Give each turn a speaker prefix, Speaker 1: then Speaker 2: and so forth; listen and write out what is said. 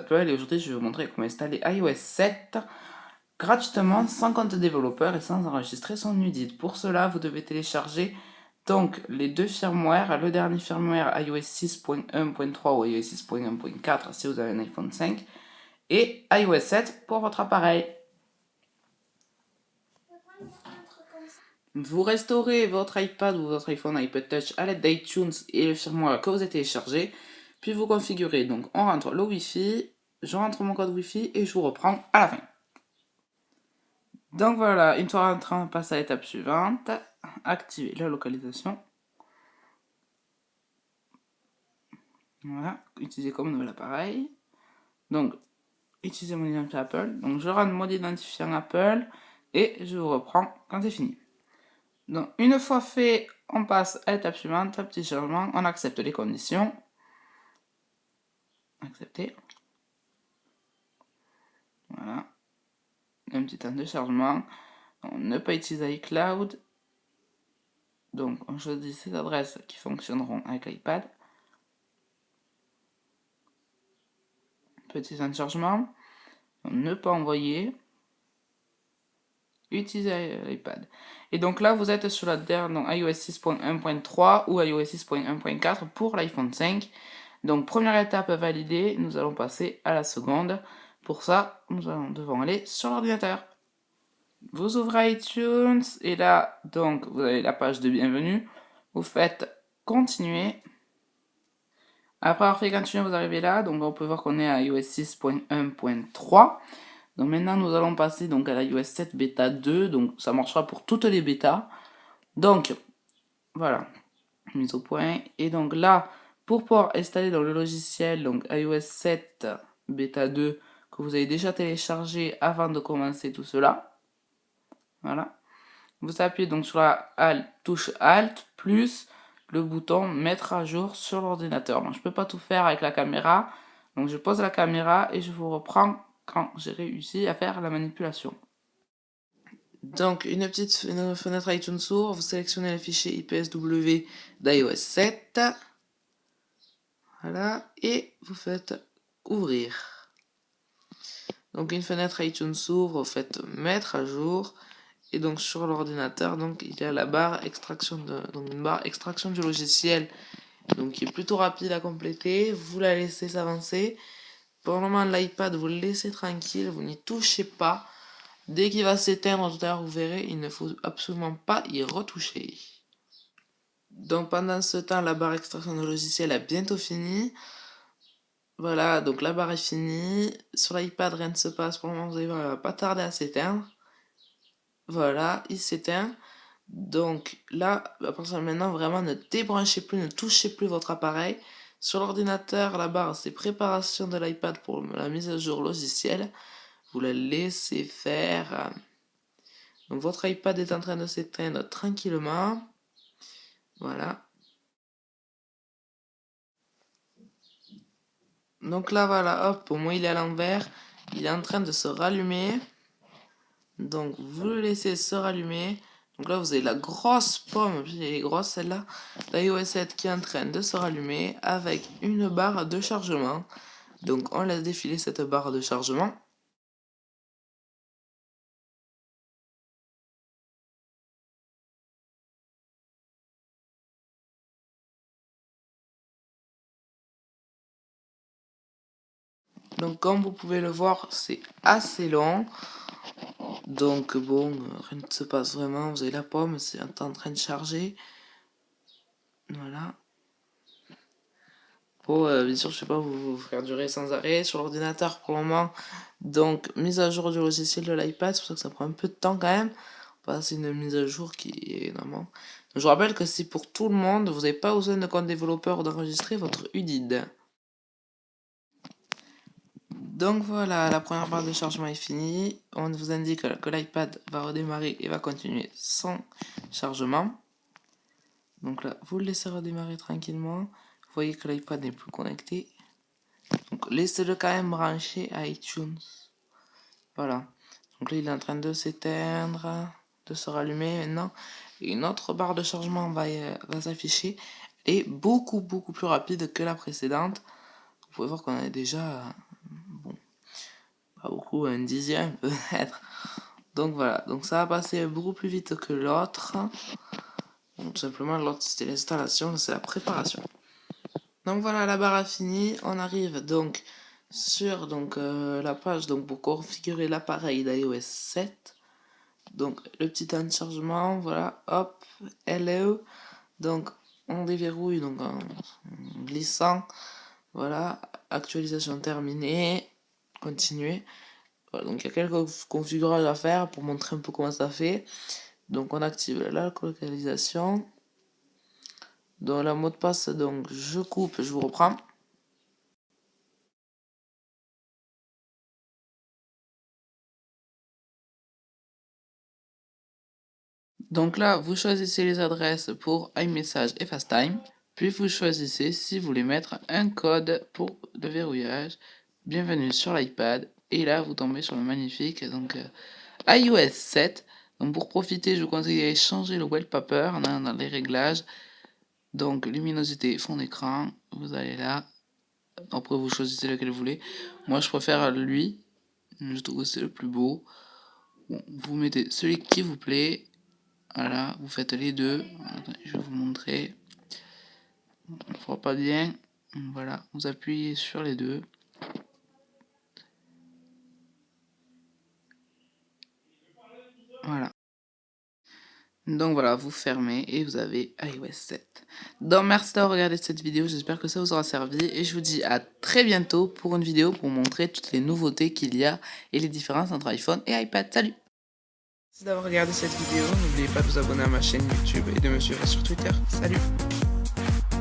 Speaker 1: Apple et aujourd'hui je vais vous montrer comment installer iOS 7 gratuitement sans compte développeur et sans enregistrer son UDIT. Pour cela, vous devez télécharger donc les deux firmwares, le dernier firmware iOS 6.1.3 ou iOS 6.1.4 si vous avez un iPhone 5 et iOS 7 pour votre appareil. Vous restaurez votre iPad ou votre iPhone, iPod Touch à l'aide d'iTunes et le firmware que vous avez téléchargé. Puis vous configurez. Donc on rentre le Wi-Fi, je rentre mon code Wi-Fi et je vous reprends à la fin. Donc voilà, une fois rentré, on passe à l'étape suivante. Activer la localisation. Voilà, utiliser comme nouvel appareil. Donc, utiliser mon identifiant Apple. Donc je rentre mon identifiant Apple et je vous reprends quand c'est fini. Donc, une fois fait, on passe à l'étape suivante, petit changement, on accepte les conditions. Accepter. Voilà. Un petit temps de chargement. On ne pas utiliser iCloud. Donc, on choisit ces adresses qui fonctionneront avec l'iPad. Petit temps de chargement. Ne pas envoyer. Utiliser l'iPad. Et donc là, vous êtes sur la dernière iOS 6.1.3 ou iOS 6.1.4 pour l'iPhone 5. Donc, première étape validée, nous allons passer à la seconde. Pour ça, nous devons aller sur l'ordinateur. Vous ouvrez iTunes et là, donc, vous avez la page de bienvenue. Vous faites continuer. Après avoir fait continuer, vous arrivez là. Donc, on peut voir qu'on est à iOS 6.1.3. Donc maintenant, nous allons passer donc à la iOS 7 bêta 2. Donc, ça marchera pour toutes les bêtas. Donc, voilà, mise au point. Et donc là, pour pouvoir installer dans le logiciel donc iOS 7 bêta 2 que vous avez déjà téléchargé avant de commencer tout cela, voilà, vous appuyez donc sur la touche Alt plus le bouton mettre à jour sur l'ordinateur. Donc je peux pas tout faire avec la caméra, donc je pose la caméra et je vous reprends quand j'ai réussi à faire la manipulation. Donc une petite fenêtre iTunes s'ouvre, vous sélectionnez le fichier IPSW d'iOS 7, voilà, et vous faites ouvrir. Donc une fenêtre iTunes s'ouvre, vous faites mettre à jour, et donc sur l'ordinateur, donc il y a la barre extraction une barre extraction du logiciel, donc qui est plutôt rapide à compléter. Vous la laissez s'avancer. Pour le moment, l'iPad vous le laissez tranquille, vous n'y touchez pas. Dès qu'il va s'éteindre tout à l'heure, vous verrez, il ne faut absolument pas y retoucher. Donc pendant ce temps, la barre extraction de logiciel a bientôt fini. Voilà, donc la barre est finie. Sur l'iPad, rien ne se passe. Pour le moment, vous allez voir, il va pas tarder à s'éteindre. Voilà, il s'éteint. Donc là, à partir de maintenant, vraiment ne débranchez plus, ne touchez plus votre appareil. Sur l'ordinateur, la barre, c'est préparation de l'iPad pour la mise à jour logicielle. Vous la laissez faire. Donc votre iPad est en train de s'éteindre tranquillement. Voilà. Donc là, voilà, hop, au moins il est à l'envers. Il est en train de se rallumer. Donc vous le laissez se rallumer. Donc là, vous avez la grosse pomme, elle est grosse celle-là, d'iOS 7 qui est en train de se rallumer avec une barre de chargement. Donc on laisse défiler cette barre de chargement. Donc comme vous pouvez le voir, c'est assez long. Donc bon, rien ne se passe vraiment. Vous avez la pomme, c'est en train de charger. Voilà. Bon, bien sûr, je ne vais pas vous faire durer sans arrêt sur l'ordinateur pour le moment. Donc, mise à jour du logiciel de l'iPad, c'est pour ça que ça prend un peu de temps quand même. C'est une mise à jour qui est énormément. Donc, je vous rappelle que c'est pour tout le monde. Vous n'avez pas besoin de compte développeur ou d'enregistrer votre UDID. Donc voilà, la première barre de chargement est finie. On vous indique que l'iPad va redémarrer et va continuer son chargement. Donc là, vous le laissez redémarrer tranquillement. Vous voyez que l'iPad n'est plus connecté. Donc laissez-le quand même branché à iTunes. Voilà. Donc là, il est en train de s'éteindre, de se rallumer maintenant. Et une autre barre de chargement va s'afficher. Et beaucoup plus rapide que la précédente. Vous pouvez voir qu'on a déjà pas beaucoup, un dixième peut-être. Donc voilà, donc ça va passer beaucoup plus vite que l'autre. Tout simplement, l'autre c'était l'installation, c'est la préparation. Donc voilà, la barre a fini. On arrive donc sur la page pour configurer l'appareil d'iOS 7. Donc le petit temps de chargement, voilà, hop, hello. Donc on déverrouille en glissant. Voilà, actualisation terminée. Continuer. Voilà, donc il y a quelques configurations à faire pour montrer un peu comment ça fait. Donc on active la localisation. Dans la mot de passe, donc je coupe, je vous reprends. Donc là, vous choisissez les adresses pour iMessage et FaceTime. Puis vous choisissez si vous voulez mettre un code pour le verrouillage. Bienvenue sur l'iPad. Et là, vous tombez sur le magnifique iOS 7. Donc pour profiter, je vous conseille d'aller changer le wallpaper dans les réglages. Donc luminosité, fond d'écran. Vous allez là. Après, vous choisissez lequel vous voulez. Moi, je préfère lui. Je trouve que c'est le plus beau. Bon, vous mettez celui qui vous plaît. Voilà, vous faites les deux. Attendez, je vais vous montrer. On ne voit pas bien. Voilà, vous appuyez sur les deux. Voilà. Donc voilà, vous fermez et vous avez iOS 7. Donc merci d'avoir regardé cette vidéo, j'espère que ça vous aura servi et je vous dis à très bientôt pour une vidéo pour montrer toutes les nouveautés qu'il y a et les différences entre iPhone et iPad. Salut! Merci d'avoir regardé cette vidéo, n'oubliez pas de vous abonner à ma chaîne YouTube et de me suivre sur Twitter. Salut!